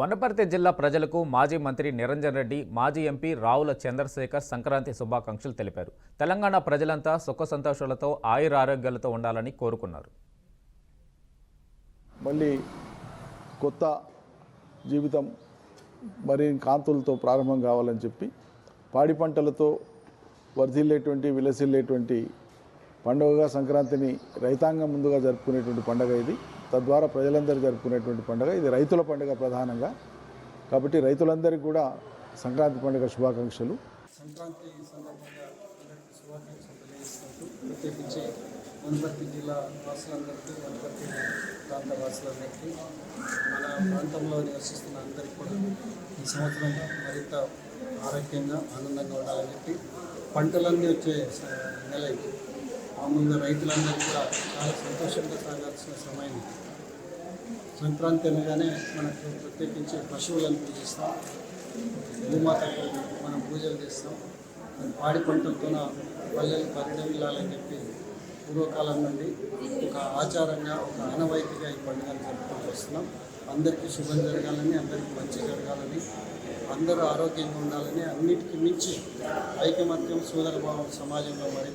వనపర్తి జిల్లా ప్రజలకు మాజీ మంత్రి నిరంజన్ రెడ్డి, మాజీ ఎంపీ రావుల చంద్రశేఖర్ సంక్రాంతి శుభాకాంక్షలు తెలిపారు. తెలంగాణ ప్రజలంతా సుఖ సంతోషాలతో ఆయురారోగ్యాలతో ఉండాలని కోరుకున్నారు. మళ్ళీ కొత్త జీవితం మరి కాంతులతో ప్రారంభం కావాలని చెప్పి పాడి పంటలతో వర్ధిల్లేటువంటి విలసిల్లేటువంటి పండుగగా సంక్రాంతిని రైతాంగం ముందుగా జరుపుకునేటువంటి పండుగ ఇది. తద్వారా ప్రజలందరూ జరుపుకునేటువంటి పండుగ ఇది. రైతుల పండుగ ప్రధానంగా. కాబట్టి రైతులందరికీ కూడా సంక్రాంతి పండుగ శుభాకాంక్షలు. సంక్రాంతి సందర్భంగా అందరికీ శుభాకాంక్షలు తెలియజేసుకుంటూ ప్రత్యేకించి వనపర్తి జిల్లా వాసులందరికీ, వనపర్తి ప్రాంత వాసులందరికీ, మన ప్రాంతంలో నివసిస్తున్న అందరికీ కూడా ఈ సంవత్సరం మరింత ఆరోగ్యంగా ఆనందంగా ఉండాలని చెప్పి పంటలన్నీ వచ్చే నెల ఇది. మామూలుగా రైతులందరికీ కూడా చాలా సంతోషంగా సాగాల్సిన సమయం. సంక్రాంతి అనగానే మనకు ప్రత్యేకించి పశువులను పూజిస్తాం, భూమాతకు మనం పూజలు చేస్తాం. పాడి పంటలతోన పల్లెలు పరిణమిల్లాలని చెప్పి పూర్వకాలం నుండి ఒక ఆచారంగా, ఒక ఆనవాయితీగా ఈ పండుగను జరుపుకుంటూ వస్తున్నాం. అందరికీ శుభం జరగాలని, అందరికీ మంచి జరగాలని, అందరూ ఆరోగ్యంగా ఉండాలని, అన్నిటికీ మించి ఐకమత్యం, సోదరభావం సమాజంలో మరి